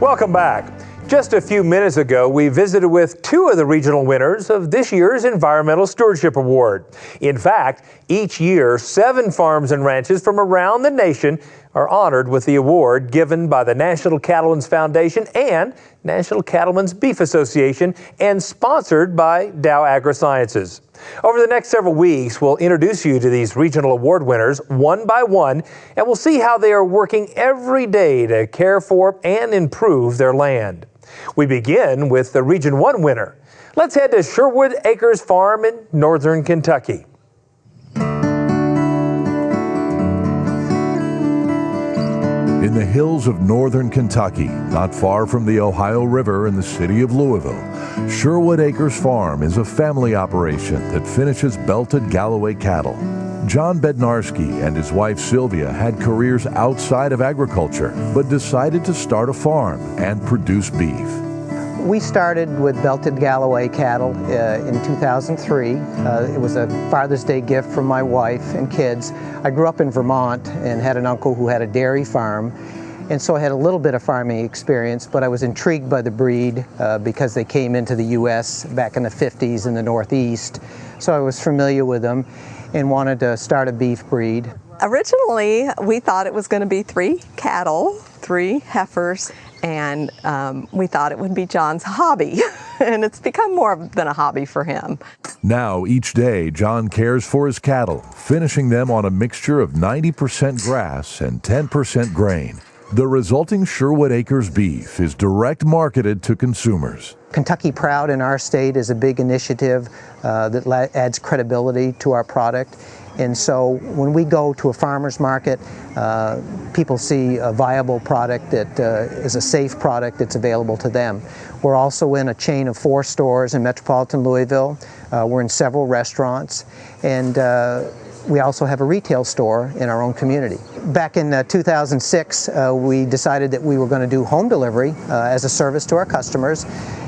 Welcome back. Just a few minutes ago, we visited with two of the regional winners of this year's Environmental Stewardship Award. In fact, each year, 7 farms and ranches from around the nation are honored with the award given by the National Cattlemen's Foundation and National Cattlemen's Beef Association and sponsored by Dow AgriSciences. Over the next several weeks, we'll introduce you to these regional award winners one by one, and we'll see how they are working every day to care for and improve their land. We begin with the Region 1 winner. Let's head to Sherwood Acres Farm in northern Kentucky. In the hills of northern Kentucky, not far from the Ohio River in the city of Louisville, Sherwood Acres Farm is a family operation that finishes belted Galloway cattle. John Bednarski and his wife Sylvia had careers outside of agriculture, but decided to start a farm and produce beef. We started with belted Galloway cattle in 2003. It was a Father's Day gift from my wife and kids. I grew up in Vermont and had an uncle who had a dairy farm, and so I had a little bit of farming experience, but I was intrigued by the breed because they came into the U.S. back in the 50s in the Northeast, so I was familiar with them and wanted to start a beef breed. Originally, we thought it was going to be 3 cattle, 3 heifers, and we thought it would be John's hobby, and it's become more than a hobby for him. Now, each day, John cares for his cattle, finishing them on a mixture of 90% grass and 10% grain. The resulting Sherwood Acres beef is direct marketed to consumers. Kentucky Proud in our state is a big initiative that adds credibility to our product. And so when we go to a farmer's market, people see a viable product that is a safe product that's available to them. We're also in a chain of 4 stores in metropolitan Louisville. We're in several restaurants, and we also have a retail store in our own community. Back in 2006, we decided that we were going to do home delivery as a service to our customers.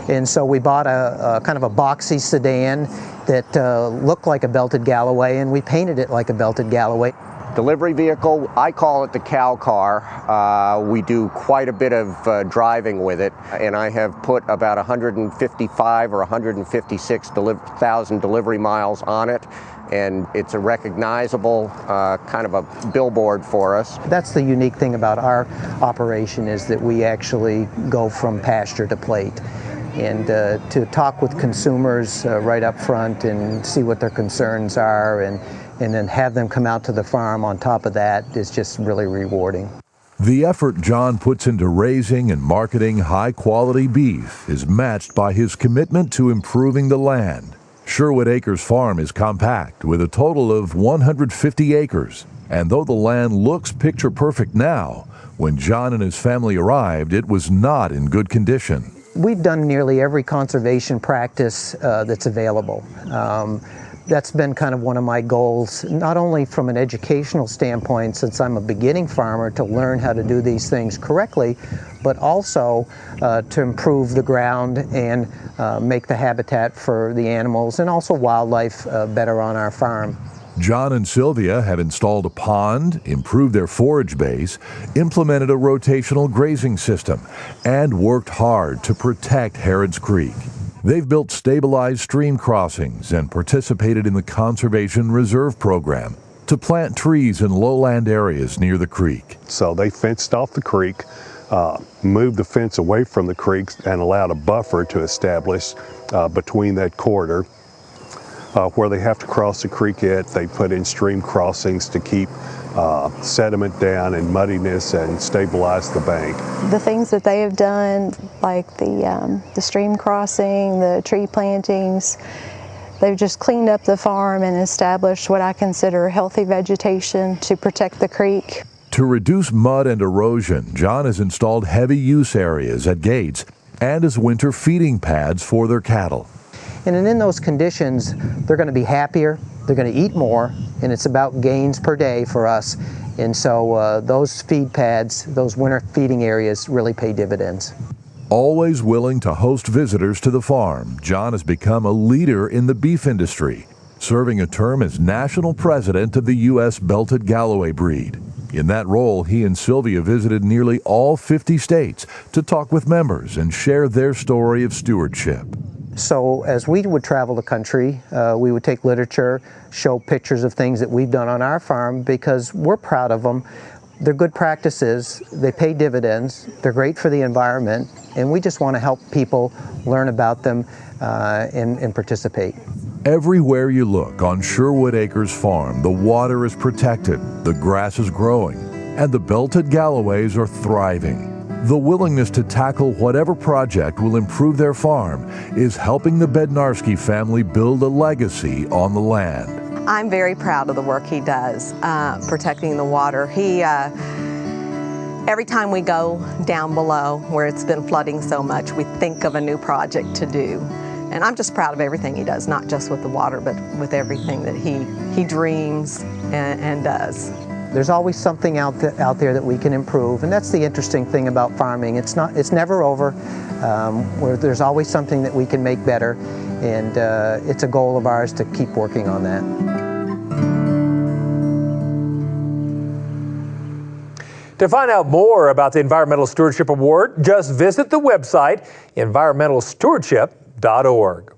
And so we bought a kind of a boxy sedan that looked like a belted Galloway, and we painted it like a belted Galloway. Delivery vehicle, I call it the cow car. We do quite a bit of driving with it, and I have put about 155 or 156,000 delivery miles on it, and it's a recognizable kind of a billboard for us. That's the unique thing about our operation, is that we actually go from pasture to plate. And to talk with consumers right up front and see what their concerns are, and then have them come out to the farm on top of that is just really rewarding. The effort John puts into raising and marketing high-quality beef is matched by his commitment to improving the land. Sherwood Acres Farm is compact with a total of 150 acres. And though the land looks picture-perfect now, when John and his family arrived, it was not in good condition. We've done nearly every conservation practice that's available. That's been kind of one of my goals, not only from an educational standpoint, since I'm a beginning farmer, to learn how to do these things correctly, but also to improve the ground and make the habitat for the animals and also wildlife better on our farm. John and Sylvia have installed a pond, improved their forage base, implemented a rotational grazing system, and worked hard to protect Harrods Creek. They've built stabilized stream crossings and participated in the Conservation Reserve Program to plant trees in lowland areas near the creek. So they fenced off the creek, moved the fence away from the creek, and allowed a buffer to establish between that corridor. Where they have to cross the creek at, they put in stream crossings to keep sediment down and muddiness and stabilize the bank. The things that they have done, like the stream crossing, the tree plantings, they've just cleaned up the farm and established what I consider healthy vegetation to protect the creek. To reduce mud and erosion, John has installed heavy use areas at gates and as winter feeding pads for their cattle. And in those conditions, they're going to be happier, they're going to eat more, and it's about gains per day for us. And so those feed pads, those winter feeding areas really pay dividends. Always willing to host visitors to the farm, John has become a leader in the beef industry, serving a term as national president of the U.S. Belted Galloway breed. In that role, he and Sylvia visited nearly all 50 states to talk with members and share their story of stewardship. So as we would travel the country, we would take literature, show pictures of things that we've done on our farm because we're proud of them. They're good practices, they pay dividends, they're great for the environment, and we just want to help people learn about them and participate. Everywhere you look on Sherwood Acres Farm, the water is protected, the grass is growing, and the belted Galloways are thriving. The willingness to tackle whatever project will improve their farm is helping the Bednarski family build a legacy on the land. I'm very proud of the work he does, protecting the water. Every time we go down below where it's been flooding so much, we think of a new project to do. And I'm just proud of everything he does, not just with the water, but with everything that he dreams and does. There's always something out there that we can improve, and that's the interesting thing about farming. It's never over. There's always something that we can make better, and it's a goal of ours to keep working on that. To find out more about the Environmental Stewardship Award, just visit the website environmentalstewardship.org.